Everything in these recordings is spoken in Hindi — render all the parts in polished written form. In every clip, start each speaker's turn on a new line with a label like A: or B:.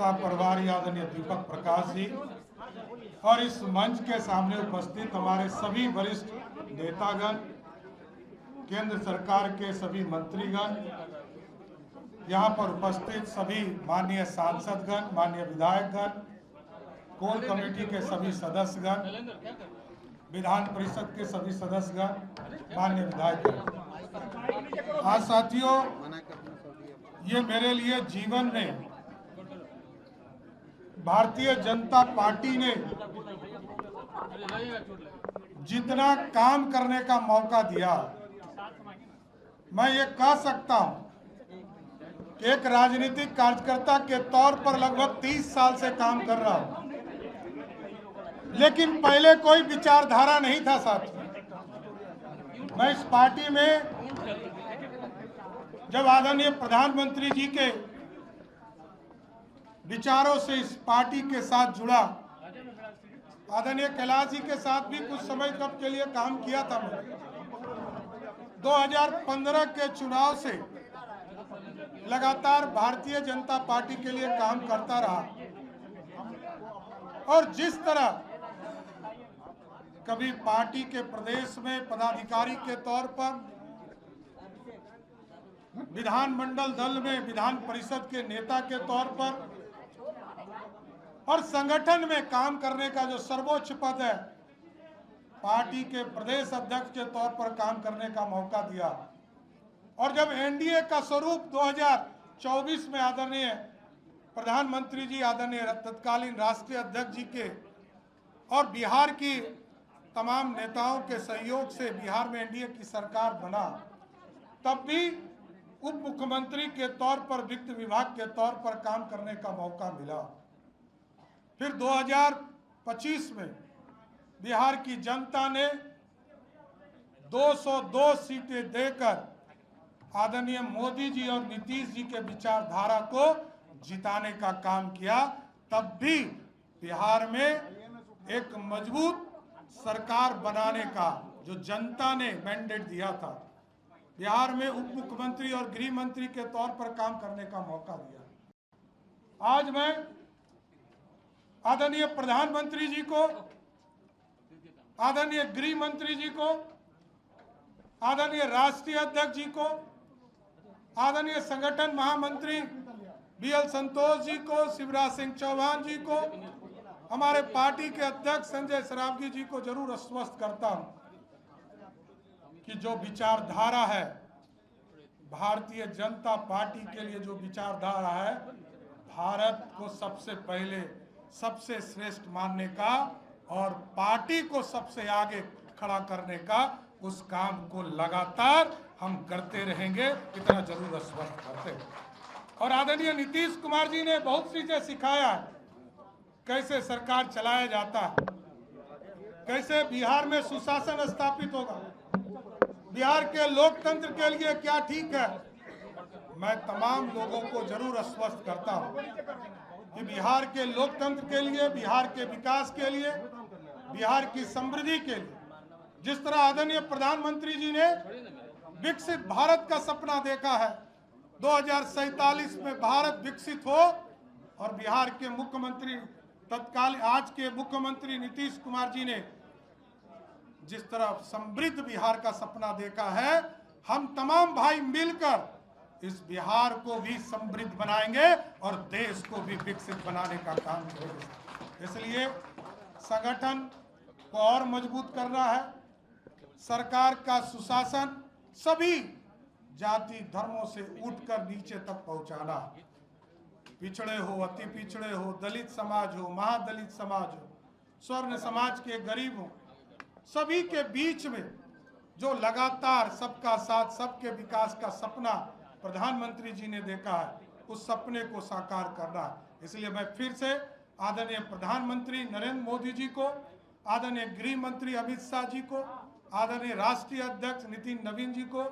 A: सपरिवार आदरणीय दीपक प्रकाश जी और इस मंच के सामने उपस्थित हमारे सभी वरिष्ठ नेतागण, केंद्र सरकार के सभी मंत्रीगण, यहाँ पर उपस्थित सभी माननीय सांसदगण, माननीय विधायकगण, कोर कमेटी के सभी सदस्यगण, विधान परिषद के सभी सदस्यगण, माननीय विधायकगण। आज साथियों, ये मेरे लिए जीवन में भारतीय जनता पार्टी ने जितना काम करने का मौका दिया, मैं ये कह सकता हूं कि एक राजनीतिक कार्यकर्ता के तौर पर लगभग 30 साल से काम कर रहा हूं, लेकिन पहले कोई विचारधारा नहीं था साथियों। मैं इस पार्टी में जब आदरणीय प्रधानमंत्री जी के विचारों से इस पार्टी के साथ जुड़ा, आदरणीय कैलाश जी के साथ भी कुछ समय तक के लिए काम किया था। मैं 2015 के चुनाव से लगातार भारतीय जनता पार्टी के लिए काम करता रहा और जिस तरह कभी पार्टी के प्रदेश में पदाधिकारी के तौर पर, विधानमंडल दल में विधान परिषद के नेता के तौर पर और संगठन में काम करने का जो सर्वोच्च पद है, पार्टी के प्रदेश अध्यक्ष के तौर पर काम करने का मौका दिया। और जब एनडीए का स्वरूप 2024 में आदरणीय प्रधानमंत्री जी, आदरणीय तत्कालीन राष्ट्रीय अध्यक्ष जी के और बिहार की तमाम नेताओं के सहयोग से बिहार में एनडीए की सरकार बना, तब भी उप मुख्यमंत्री के तौर पर वित्त विभाग के तौर पर काम करने का मौका मिला। फिर 2025 में बिहार की जनता ने 202 सीटें देकर आदरणीय मोदी जी और नीतीश जी के विचारधारा को जिताने का काम किया। तब भी बिहार में एक मजबूत सरकार बनाने का जो जनता ने मैंडेट दिया था, बिहार में उप मुख्यमंत्री और गृह मंत्री के तौर पर काम करने का मौका दिया। आज मैं आदरणीय प्रधानमंत्री जी को, आदरणीय गृह मंत्री जी को, आदरणीय राष्ट्रीय अध्यक्ष जी को, आदरणीय संगठन महामंत्री बीएल संतोष जी को, शिवराज सिंह चौहान जी को, हमारे पार्टी के अध्यक्ष संजय सरावगी जी को जरूर आश्वस्त करता हूं कि जो विचारधारा है, भारतीय जनता पार्टी के लिए जो विचारधारा है, भारत को सबसे पहले सबसे श्रेष्ठ मानने का और पार्टी को सबसे आगे खड़ा करने का, उस काम को लगातार हम करते रहेंगे, इतना जरूर आश्वस्त करते हैं। और आदरणीय नीतीश कुमार जी ने बहुत चीजें सिखाया है, कैसे सरकार चलाया जाता है, कैसे बिहार में सुशासन स्थापित होगा, बिहार के लोकतंत्र के लिए क्या ठीक है। मैं तमाम लोगों को जरूर आश्वस्त करता हूं कि बिहार के लोकतंत्र के लिए, बिहार के विकास के लिए, बिहार की समृद्धि के लिए, जिस तरह आदरणीय प्रधानमंत्री जी ने विकसित भारत का सपना देखा है, 2047 में भारत विकसित हो, और बिहार के मुख्यमंत्री तत्कालीन आज के मुख्यमंत्री नीतीश कुमार जी ने जिस तरह समृद्ध बिहार का सपना देखा है, हम तमाम भाई मिलकर इस बिहार को भी समृद्ध बनाएंगे और देश को भी विकसित बनाने का काम करेंगे। इसलिए संगठन को और मजबूत करना है, सरकार का सुशासन सभी जाति धर्मों से उठकर नीचे तक पहुंचाना, पिछड़े हो, अति पिछड़े हो, दलित समाज हो, महादलित समाज हो, स्वर्ण समाज के गरीब हो, सभी के बीच में जो लगातार सबका साथ सबके विकास का सपना प्रधानमंत्री जी ने देखा है, उस सपने को साकार करना है। इसलिए मैं फिर से आदरणीय प्रधानमंत्री नरेंद्र मोदी जी को, आदरणीय गृह मंत्री अमित शाह जी को, आदरणीय राष्ट्रीय अध्यक्ष नितिन नवीन जी को,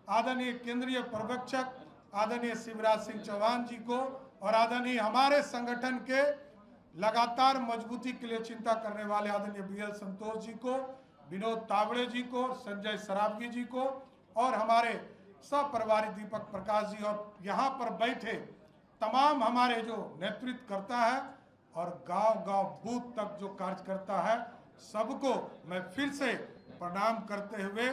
A: आदरणीय केंद्रीय पर्यवेक्षक आदरणीय शिवराज सिंह चौहान जी को और आदरणीय हमारे संगठन के लगातार मजबूती के लिए चिंता करने वाले आदरणीय बीएल संतोष जी को, विनोद तावड़े जी को, संजय सरावगी जी को और हमारे सपरिवार दीपक प्रकाश जी और यहाँ पर बैठे तमाम हमारे जो नेतृत्व करता है और गांव-गांव बूथ तक जो कार्य करता है, सबको मैं फिर से प्रणाम करते हुए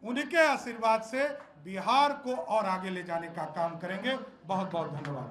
A: उनके आशीर्वाद से बिहार को और आगे ले जाने का काम करेंगे। बहुत बहुत धन्यवाद।